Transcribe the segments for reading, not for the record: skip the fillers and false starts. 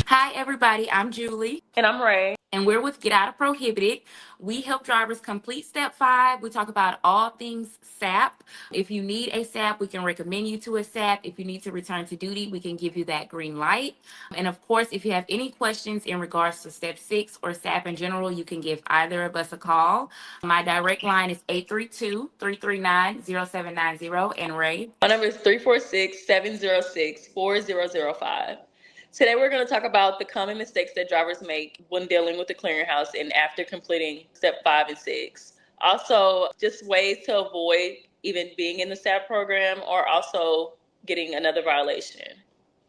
Hi, everybody. I'm Julie. And I'm Rae. And we're with Get Out of Prohibited. We help drivers complete step 5. We talk about all things SAP. If you need a SAP, we can recommend you to a SAP. If you need to return to duty, we can give you that green light. And of course, if you have any questions in regards to step 6 or SAP in general, you can give either of us a call. My direct line is 832-339-0790. And Rae? My number is 346-706-4005. Today we're going to talk about the common mistakes that drivers make when dealing with the clearinghouse and after completing step 5 and 6. Also, just ways to avoid even being in the SAP program or also getting another violation.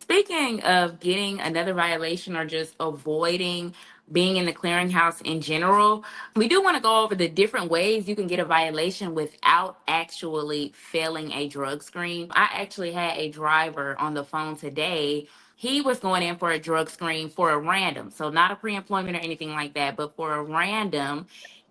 Speaking of getting another violation or just avoiding being in the clearinghouse in general, we do want to go over the different ways you can get a violation without actually failing a drug screen. I actually had a driver on the phone today. He was going in for a drug screen for a random, so not a pre-employment or anything like that, but for a random.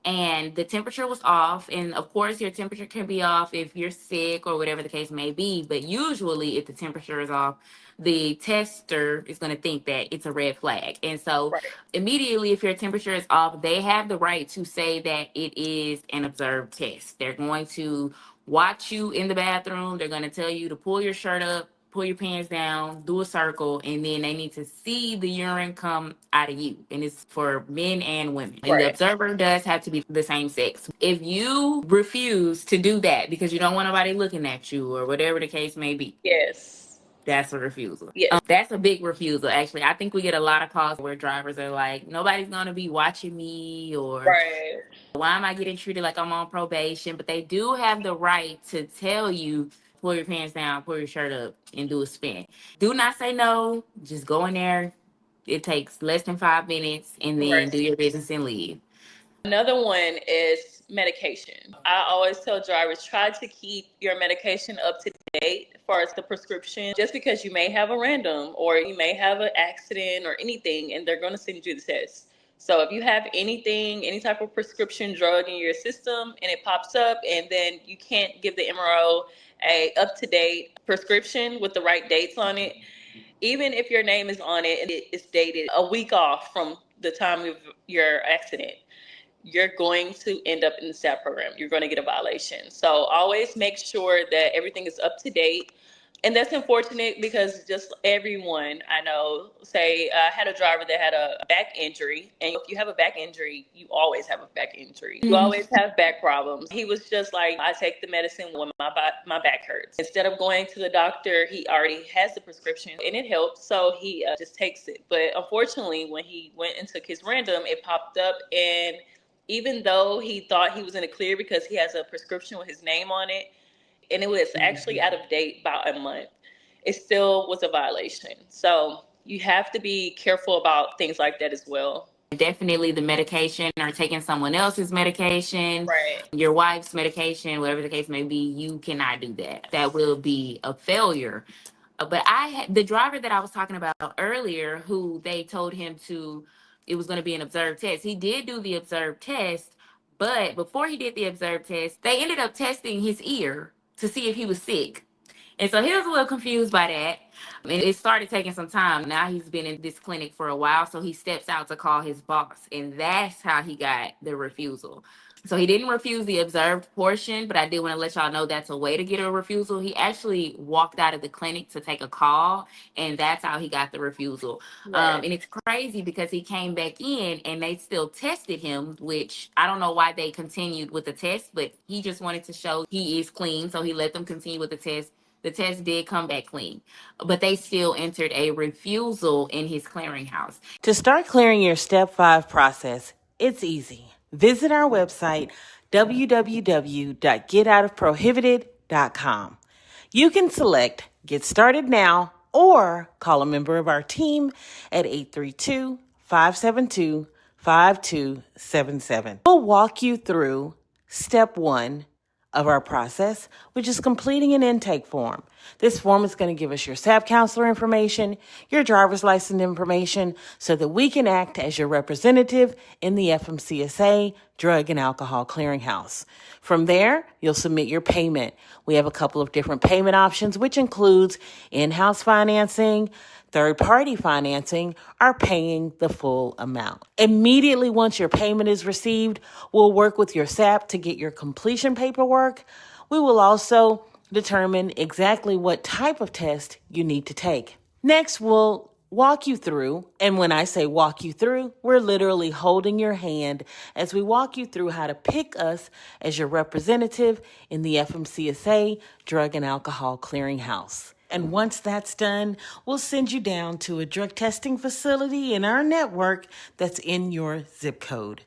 And the temperature was off. And of course, your temperature can be off if you're sick or whatever the case may be. But usually, if the temperature is off, the tester is going to think that it's a red flag. And so immediately, if your temperature is off, they have the right to say that it is an observed test. They're going to watch you in the bathroom. They're going to tell you to pull your shirt up, pull your pants down, do a circle, and then they need to see the urine come out of you. And it's for men and women. And the observer does have to be the same sex. If you refuse to do that because you don't want nobody looking at you or whatever the case may be, that's a refusal. That's a big refusal, actually. I think we get a lot of calls where drivers are like, nobody's going to be watching me, or why am I getting treated like I'm on probation? But they do have the right to tell you, pull your pants down, pull your shirt up, and do a spin. Do not say no. Just go in there. It takes less than 5 minutes, and then do your business and leave. Another one is medication. I always tell drivers, try to keep your medication up to date as far as the prescription. Just because you may have a random or you may have an accident or anything, and they're going to send you the test. So if you have anything, any type of prescription drug in your system and it pops up and then you can't give the MRO a up-to-date prescription with the right dates on it, even if your name is on it and it is dated a week off from the time of your accident, you're going to end up in the SAP program. You're going to get a violation. So always make sure that everything is up to date. And that's unfortunate because just everyone I know, say I had a driver that had a back injury. And if you have a back injury, you always have a back injury. You always have back problems. He was just like, I take the medicine when my back hurts. Instead of going to the doctor, he already has the prescription and it helps. So he just takes it. But unfortunately, when he went and took his random, it popped up, and even though he thought he was in the clear because he has a prescription with his name on it, and it was actually out of date by a month, it still was a violation. So you have to be careful about things like that as well. Definitely the medication or taking someone else's medication, your wife's medication, whatever the case may be, you cannot do that. That will be a failure. But the driver that I was talking about earlier, who they told him it was going to be an observed test. He did do the observed test, but before he did the observed test, they ended up testing his ear to see if he was sick. And so he was a little confused by that. And it started taking some time. Now he's been in this clinic for a while, so he steps out to call his boss. And that's how he got the refusal. So he didn't refuse the observed portion, but I did want to let y'all know that's a way to get a refusal. He actually walked out of the clinic to take a call, and that's how he got the refusal. And it's crazy because he came back in and they still tested him, which I don't know why they continued with the test, but he just wanted to show he is clean. So he let them continue with the test. The test did come back clean, but they still entered a refusal in his clearinghouse. To start clearing your Step 5 process, it's easy. Visit our website, www.getoutofprohibited.com. You can select Get Started Now or call a member of our team at 832-572-5277. We'll walk you through Step 1 of our process, which is completing an intake form. This form is going to give us your SAP counselor information, your driver's license information, so that we can act as your representative in the FMCSA Drug and Alcohol Clearinghouse. From there, you'll submit your payment. We have a couple of different payment options, which includes in-house financing, Third-party financing are paying the full amount. Immediately once your payment is received, we'll work with your SAP to get your completion paperwork. We will also determine exactly what type of test you need to take. Next, we'll walk you through, and when I say walk you through, we're literally holding your hand as we walk you through how to pick us as your representative in the FMCSA Drug and Alcohol Clearinghouse. And once that's done, we'll send you down to a drug testing facility in our network that's in your zip code.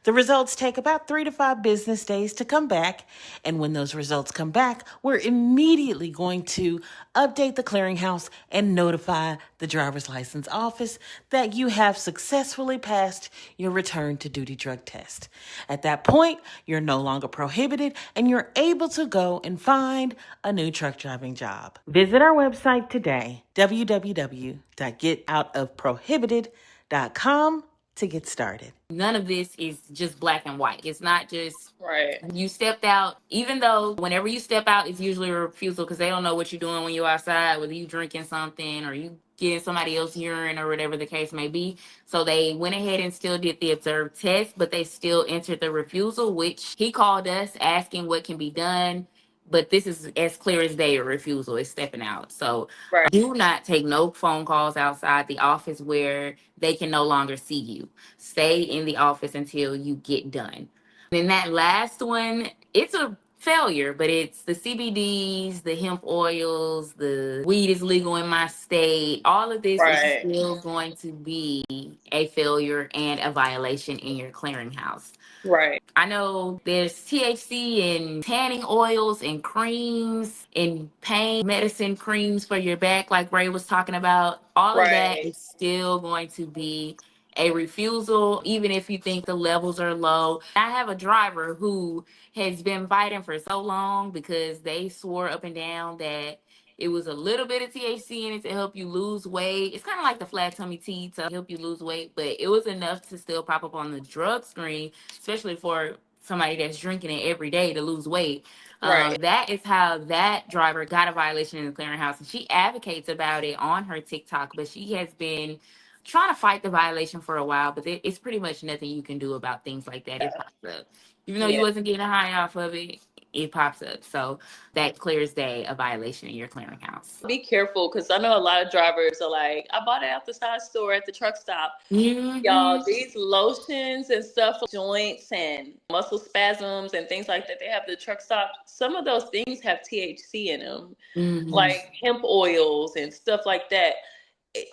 The results take about 3 to 5 business days to come back. And when those results come back, we're immediately going to update the clearinghouse and notify the driver's license office that you have successfully passed your return to duty drug test. At that point, you're no longer prohibited and you're able to go and find a new truck driving job. Visit our website today, www.getoutofprohibited.com, to get started. None of this is just black and white. It's not just Right. you stepped out, even though whenever you step out, it's usually a refusal because they don't know what you're doing when you're outside, whether you drinking something or you getting somebody else's urine or whatever the case may be. So they went ahead and still did the observed test, but they still entered the refusal, which he called us asking what can be done. But this is as clear as day, a refusal is stepping out. So Right. do not take no phone calls outside the office where they can no longer see you. Stay in the office until you get done. Then that last one, it's a failure, but it's the CBDs, the hemp oils, the weed is legal in my state. All of this is Right. still going to be a failure and a violation in your clearinghouse. Right. I know there's THC in tanning oils and creams and pain medicine creams for your back, like Ray was talking about. All of that Right. is still going to be a refusal, even if you think the levels are low. I have a driver who has been fighting for so long because they swore up and down that it was a little bit of THC in it to help you lose weight. It's kind of like the flat tummy tea to help you lose weight, but it was enough to still pop up on the drug screen, especially for somebody that's drinking it every day to lose weight. Right. That is how that driver got a violation in the clearinghouse. And she advocates about it on her TikTok, but she has been trying to fight the violation for a while, but it's pretty much nothing you can do about things like that. It pops up. Even though you Yeah. wasn't getting a high off of it, it pops up. So that clears day a violation in your clearinghouse. Be careful because I know a lot of drivers are like, I bought it at the side store at the truck stop. Y'all, these lotions and stuff, joints and muscle spasms and things like that, they have the truck stop. Some of those things have THC in them, like hemp oils and stuff like that.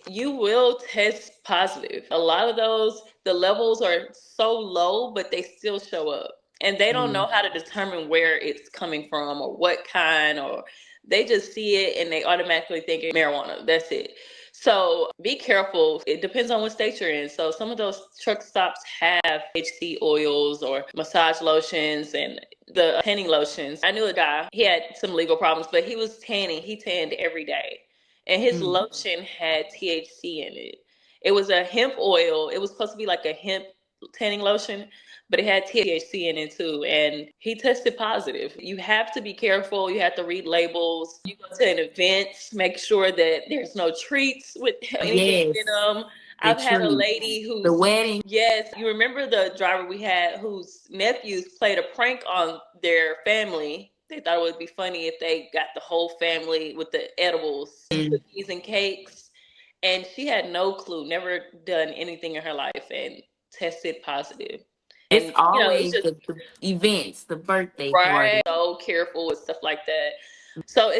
You will test positive. A lot of those, the levels are so low, but they still show up. And they don't know how to determine where it's coming from or what kind, or they just see it and they automatically think it's marijuana. That's it. So be careful. It depends on what state you're in. So some of those truck stops have HC oils or massage lotions and the tanning lotions. I knew a guy, he had some legal problems, but he was tanning. He tanned every day. And his lotion had THC in it. It was a hemp oil. It was supposed to be like a hemp tanning lotion, but it had THC in it too. And he tested positive. You have to be careful. You have to read labels. You go to an event, make sure that there's no treats with anything in them. I've had a lady who's the wedding. Yes, you remember the driver we had whose nephews played a prank on their family. They thought it would be funny if they got the whole family with the edibles, cookies and cakes. And she had no clue, never done anything in her life and tested positive. It's And, always it's just the events, the birthday right. party. So careful with stuff like that. So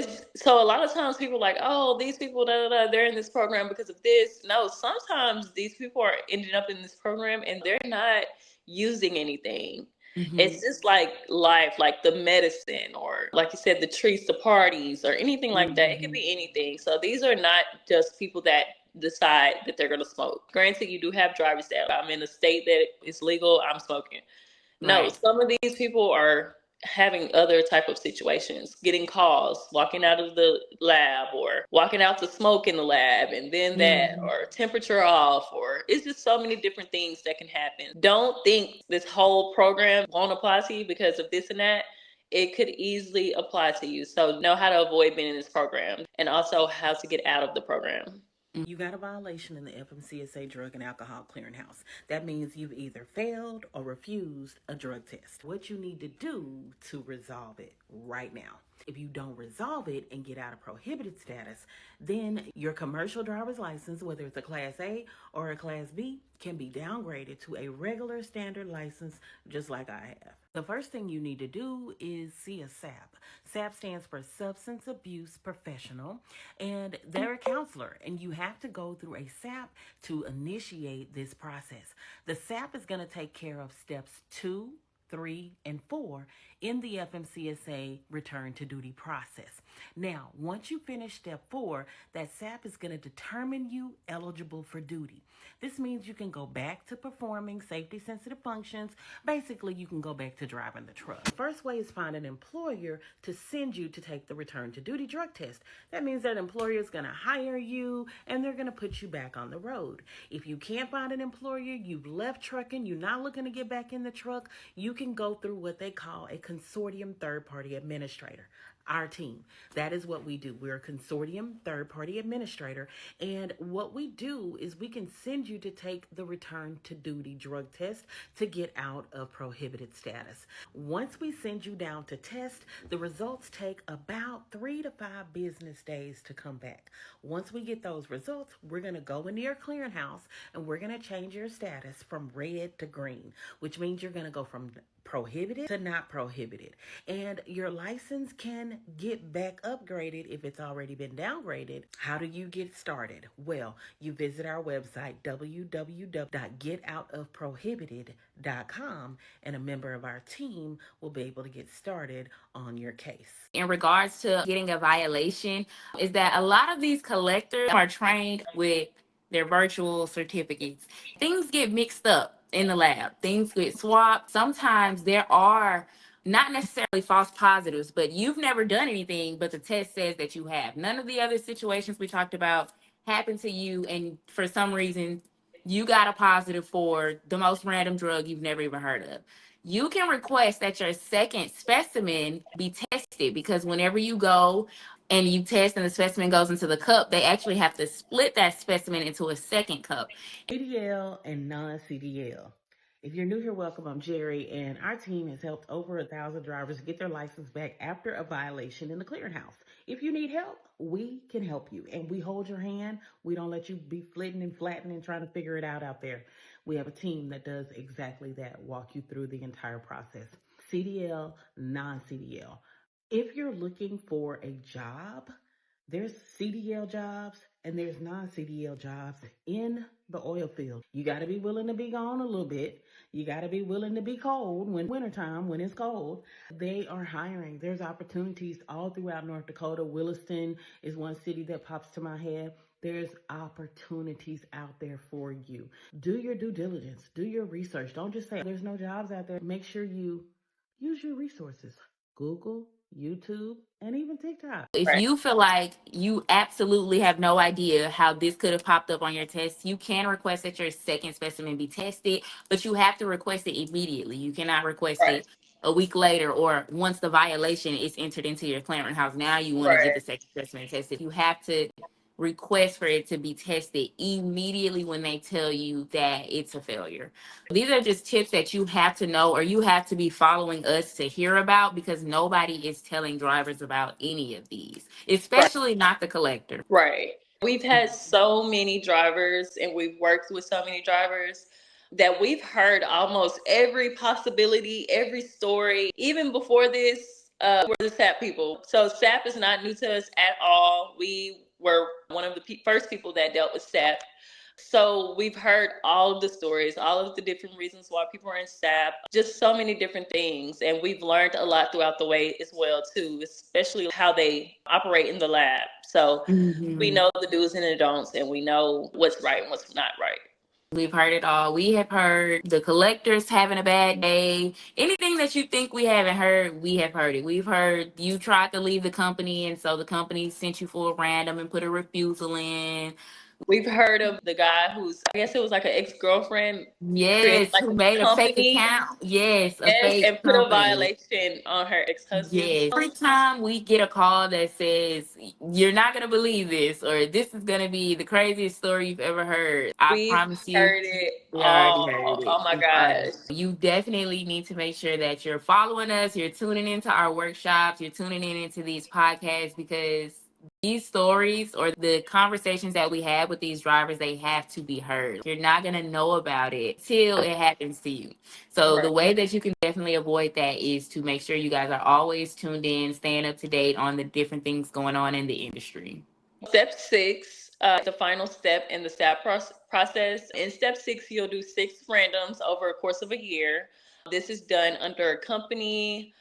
a lot of times people are like, oh, these people, they're in this program because of this. No, sometimes these people are ending up in this program and they're not using anything. It's just like life, like the medicine, or like you said, the treats, the parties, or anything like that. It could be anything. So these are not just people that decide that they're going to smoke. Granted, you do have drivers that I'm in a state that it's legal, I'm smoking. No, some of these people are having other type of situations, getting calls, walking out of the lab or walking out to smoke in the lab and then that, or temperature off, or it's just so many different things that can happen. Don't think this whole program won't apply to you because of this and that. It could easily apply to you. So know how to avoid being in this program and also how to get out of the program. You got a violation in the FMCSA Drug and Alcohol Clearinghouse. That means you've either failed or refused a drug test. What you need to do to resolve it right now. If you don't resolve it and get out of prohibited status, then your commercial driver's license, whether it's a Class A or a Class B, can be downgraded to a regular standard license, just like I have. The first thing you need to do is see a SAP. SAP stands for Substance Abuse Professional, and they're a counselor, and you have to go through a SAP to initiate this process. The SAP is going to take care of steps 2, 3, and 4 in the FMCSA return to duty process. Now, once you finish step 4, that SAP is going to determine you eligible for duty. This means you can go back to performing safety sensitive functions. Basically, you can go back to driving the truck. The first way is find an employer to send you to take the return to duty drug test. That means that employer is going to hire you and they're going to put you back on the road. If you can't find an employer, you've left trucking, you're not looking to get back in the truck, you can go through what they call a consortium third-party administrator. Our team. That is what we do. We're a consortium third-party administrator, and what we do is we can send you to take the return to duty drug test to get out of prohibited status. Once we send you down to test, the results take about 3 to 5 business days to come back. Once we get those results, we're going to go into your clearinghouse and we're going to change your status from red to green, which means you're going to go from prohibited to not prohibited, and your license can get back upgraded if it's already been downgraded. How do you get started? Well, you visit our website www.getoutofprohibited.com, and a member of our team will be able to get started on your case. In regards to getting a violation, is that a lot of these collectors are trained with their virtual certificates. Things get mixed up in the lab, things get swapped. Sometimes there are not necessarily false positives, but you've never done anything, but the test says that you have. None of the other situations we talked about happened to you, and for some reason you got a positive for the most random drug you've never even heard of. You can request that your second specimen be tested, because whenever you go and you test and the specimen goes into the cup, they actually have to split that specimen into a second cup. CDL and non-CDL. If you're new here, welcome. I'm Jerry, and our team has helped over 1,000 drivers get their license back after a violation in the clearinghouse. If you need help, we can help you, and we hold your hand. We don't let you be flitting and flatting and trying to figure it out there. We have a team that does exactly that, walk you through the entire process. CDL, non-CDL. If you're looking for a job, there's CDL jobs and there's non-CDL jobs in the oil field. You got to be willing to be gone a little bit. You got to be willing to be cold when wintertime, when it's cold. They are hiring. There's opportunities all throughout North Dakota. Williston is one city that pops to my head. There's opportunities out there for you. Do your due diligence. Do your research. Don't just say there's no jobs out there. Make sure you use your resources. Google, YouTube, and even TikTok. If you feel like you absolutely have no idea how this could have popped up on your test, you can request that your second specimen be tested, but you have to request it immediately. You cannot request it a week later or once the violation is entered into your clearinghouse. Now you want to get the second specimen tested. You have to request for it to be tested immediately when they tell you that it's a failure. These are just tips that you have to know, or you have to be following us to hear about, because nobody is telling drivers about any of these, especially not the collector. Right. We've had so many drivers and we've worked with so many drivers that we've heard almost every possibility, every story. Even before this, we're the SAP people. So SAP is not new to us at all. We were one of the first people that dealt with SAP. So we've heard all of the stories, all of the different reasons why people are in SAP, just so many different things. And we've learned a lot throughout the way as well, too, especially how they operate in the lab. So we know the do's and the don'ts, and we know what's right and what's not right. We've heard it all. We have heard the collectors having a bad day. Anything that you think we haven't heard, we have heard it. We've heard you tried to leave the company, and so the company sent you for a random and put a refusal in. We've heard of the guy who's, I guess it was like an ex-girlfriend, created Yes, like who a made a fake company, account. Yes, a yes, fake and put a company. violation on her ex-husband. Yes. Every time we get a call that says, you're not going to believe this, or this is going to be the craziest story you've ever heard, I We've promise you, heard it we already heard all. it. Oh my We've already. gosh. You definitely need to make sure that you're following us, you're tuning into our workshops, you're tuning in into these podcasts, because these stories or the conversations that we have with these drivers, they have to be heard. You're not going to know about it till it happens to you. So the Right. way that you can definitely avoid that is to make sure you guys are always tuned in, staying up to date on the different things going on in the industry. Step 6, the final step in the SAP process. In step 6, you'll do 6 randoms over a course of a year. This is done under a company.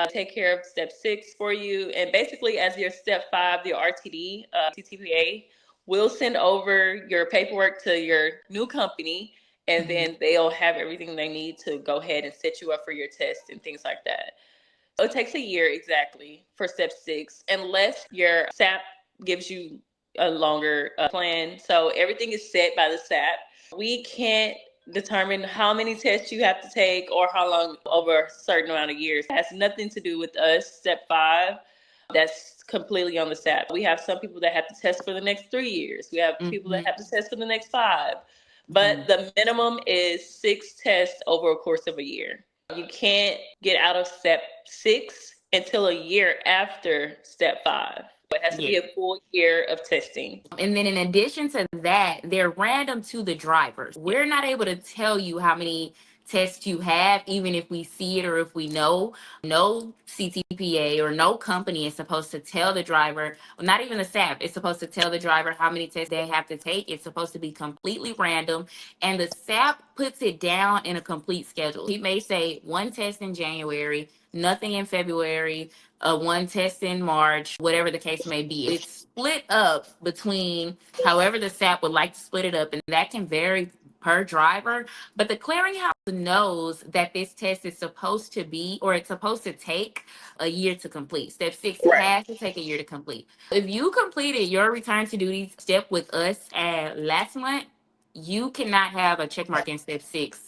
Take care of step 6 for you. And basically, as your step 5, the RTD, CTPA, will send over your paperwork to your new company, and then they'll have everything they need to go ahead and set you up for your test and things like that. So it takes a year exactly for step 6, unless your SAP gives you a longer plan. So everything is set by the SAP. We can't determine how many tests you have to take or how long over a certain amount of years. It has nothing to do with us. Step 5, that's completely on the SAP. We have some people that have to test for the next 3 years. We have people that have to test for the next 5. But the minimum is 6 tests over a course of a year. You can't get out of step 6 until a year after step 5. It has to be Yeah. a full year of testing. And then in addition to that, they're random to the drivers. We're not able to tell you how many tests you have, even if we see it or if we know. No CTPA or no company is supposed to tell the driver, not even the SAP, is supposed to tell the driver how many tests they have to take. It's supposed to be completely random. And the SAP puts it down in a complete schedule. He may say 1 test in January, nothing in February, 1 test in March, whatever the case may be. It's split up between however the SAP would like to split it up, and that can vary per driver. But the clearinghouse knows that this test is supposed to be, or it's supposed to take a year to complete. Step 6 Right. has to take a year to complete. If you completed your return to duty step with us last month, you cannot have a check mark in step 6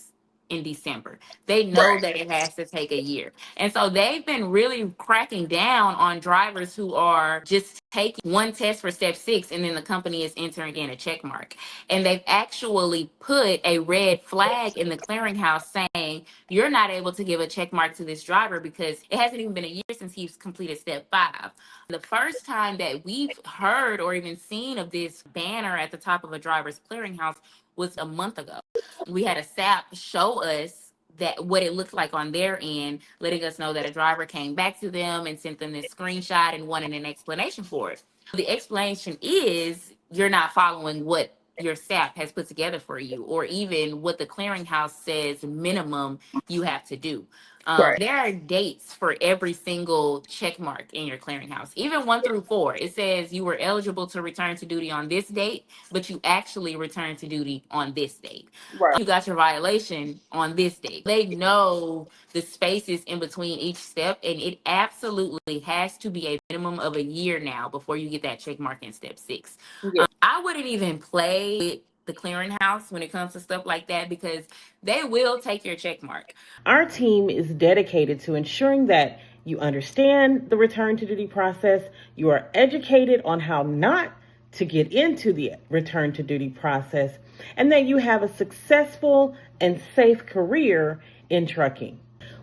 in December. They know that it has to take a year. And so they've been really cracking down on drivers who are just taking 1 test for step 6 and then the company is entering in a check mark. And they've actually put a red flag in the clearinghouse saying, you're not able to give a check mark to this driver because it hasn't even been a year since he's completed step 5. The first time that we've heard or even seen of this banner at the top of a driver's clearinghouse was a month ago. We had a SAP show us that what it looked like on their end, letting us know that a driver came back to them and sent them this screenshot and wanted an explanation for it. The explanation is you're not following what your SAP has put together for you, or even what the clearinghouse says minimum you have to do. There are dates for every single check mark in your clearinghouse, even 1 through 4. It says you were eligible to return to duty on this date, but you actually returned to duty on this date. Right. You got your violation on this date. They know the spaces in between each step, and it absolutely has to be a minimum of a year now before you get that check mark in step 6. Yeah. I wouldn't even play with the clearinghouse when it comes to stuff like that, because they will take your check mark. Our team is dedicated to ensuring that you understand the return to duty process, you are educated on how not to get into the return to duty process, and that you have a successful and safe career in trucking.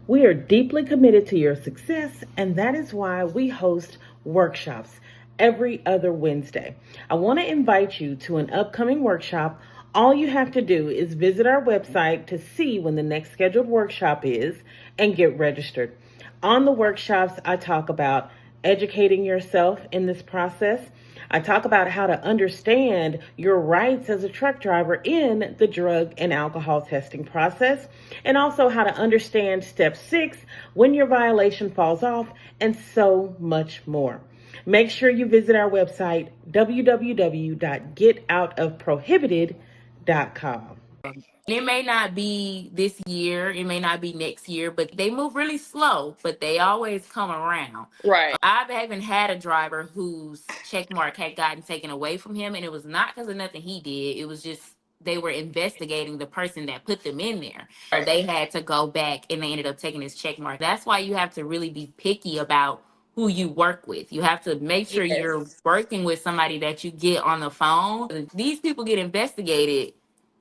We are deeply committed to your success, and that is why we host workshops every other Wednesday. I want to invite you to an upcoming workshop. All you have to do is visit our website to see when the next scheduled workshop is and get registered. On the workshops, I talk about educating yourself in this process. I talk about how to understand your rights as a truck driver in the drug and alcohol testing process, and also how to understand step 6, when your violation falls off, and so much more. Make sure you visit our website, www.getoutofprohibited.com. It may not be this year, it may not be next year, but they move really slow, but they always come around. Right. I haven't had a driver whose check mark had gotten taken away from him, and it was not because of nothing he did. It was just they were investigating the person that put them in there. So they had to go back and they ended up taking his check mark. That's why you have to really be picky about who you work with. You have to make sure you're Yes. working with somebody that you get on the phone. If these people get investigated,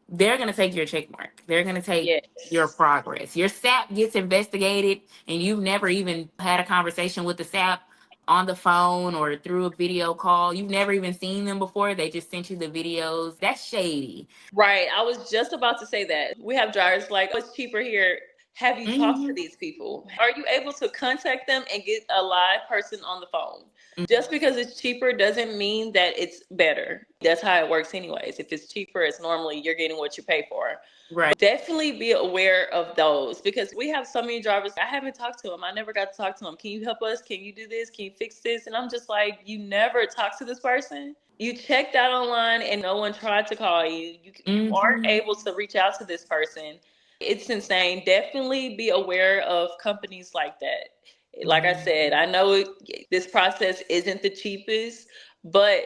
they're going to take your check mark. They're going to take your Yes. progress. Your SAP gets investigated and you've never even had a conversation with the SAP on the phone or through a video call. You've never even seen them before. They just sent you the videos. That's shady. Right. I was just about to say that. We have drivers like, oh, it's cheaper here. Have you talked to Mm-hmm. these people? Are you able to contact them and get a live person on the phone? Just because it's cheaper doesn't mean that it's better. That's how it works anyways. If it's cheaper, it's normally you're getting what you pay for. Right. But definitely be aware of those because we have so many drivers. I haven't talked to them. I never got to talk to them. Can you help us? Can you do this? Can you fix this? And I'm just like, you never talk to this person. You checked out online and no one tried to call you. You aren't Mm-hmm. able to reach out to this person. It's insane. Definitely be aware of companies like that. Like I said, I know this process isn't the cheapest, but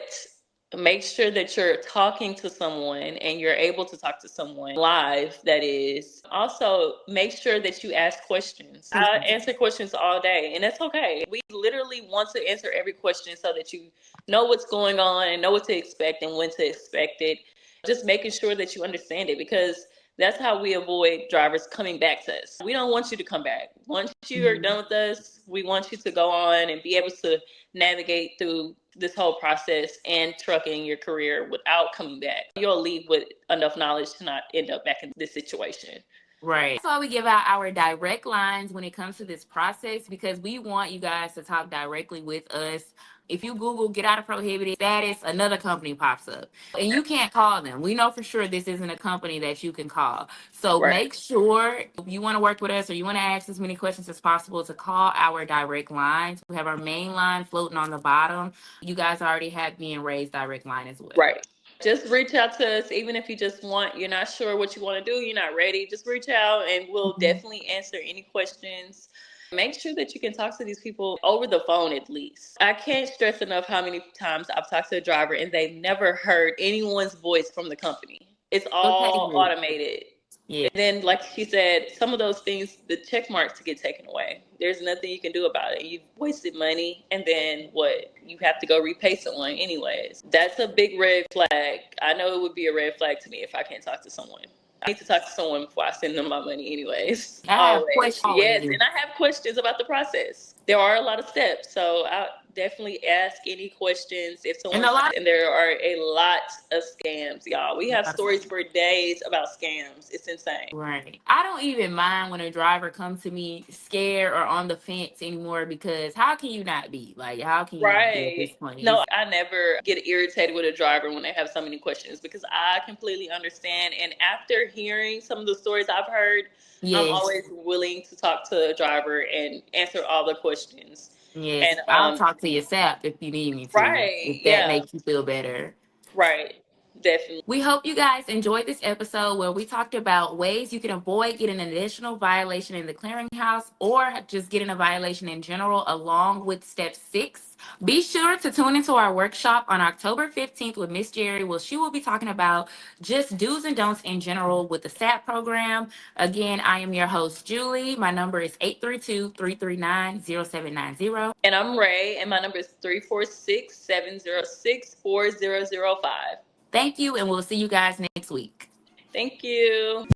make sure that you're talking to someone and you're able to talk to someone live, that is. Also, make sure that you ask questions. I answer questions all day, and that's okay. We literally want to answer every question so that you know what's going on and know what to expect and when to expect it. Just making sure that you understand it because that's how we avoid drivers coming back to us. We don't want you to come back. Once you are done with us, we want you to go on and be able to navigate through this whole process and trucking your career without coming back. You'll leave with enough knowledge to not end up back in this situation. Right. That's why we give out our direct lines when it comes to this process because we want you guys to talk directly with us. If you Google Get Out of Prohibited status, another company pops up and you can't call them. We know for sure this isn't a company that you can call. So Right. make sure if you want to work with us or you want to ask as many questions as possible to call our direct lines. We have our main line floating on the bottom. You guys already have me and Ray's direct line as well. Right. Just reach out to us, even if you just you're not sure what you want to do, you're not ready, just reach out and we'll definitely answer any questions. Make sure that you can talk to these people over the phone at least. I can't stress enough how many times I've talked to a driver and they've never heard anyone's voice from the company. It's all automated. Yeah. And then, like she said, some of those things, the check marks get taken away. There's nothing you can do about it. You've wasted money, and then what? You have to go repay someone anyways. That's a big red flag. I know it would be a red flag to me if I can't talk to someone. I need to talk to someone before I send them my money anyways. I have questions. Yes, and I have questions about the process. There are a lot of steps, so I definitely ask any questions if someone. And there are a lot of scams, y'all. We have stories for days about scams. It's insane. Right. I don't even mind when a driver comes to me scared or on the fence anymore because how can you not be? Like, how can you not be at this point? No, I never get irritated with a driver when they have so many questions because I completely understand. And after hearing some of the stories I've heard, I'm always willing to talk to a driver and answer all the questions. Yes, And I'll talk to your SAP if you need me to. Right. If that makes you feel better. Right. Definitely. We hope you guys enjoyed this episode where we talked about ways you can avoid getting an additional violation in the clearinghouse or just getting a violation in general, along with step 6. Be sure to tune into our workshop on October 15th with Miss Jerry, where she will be talking about just do's and don'ts in general with the SAP program. Again, I am your host, Julie. My number is 832-339-0790. And I'm Ray, and my number is 346-706-4005. Thank you, and we'll see you guys next week. Thank you.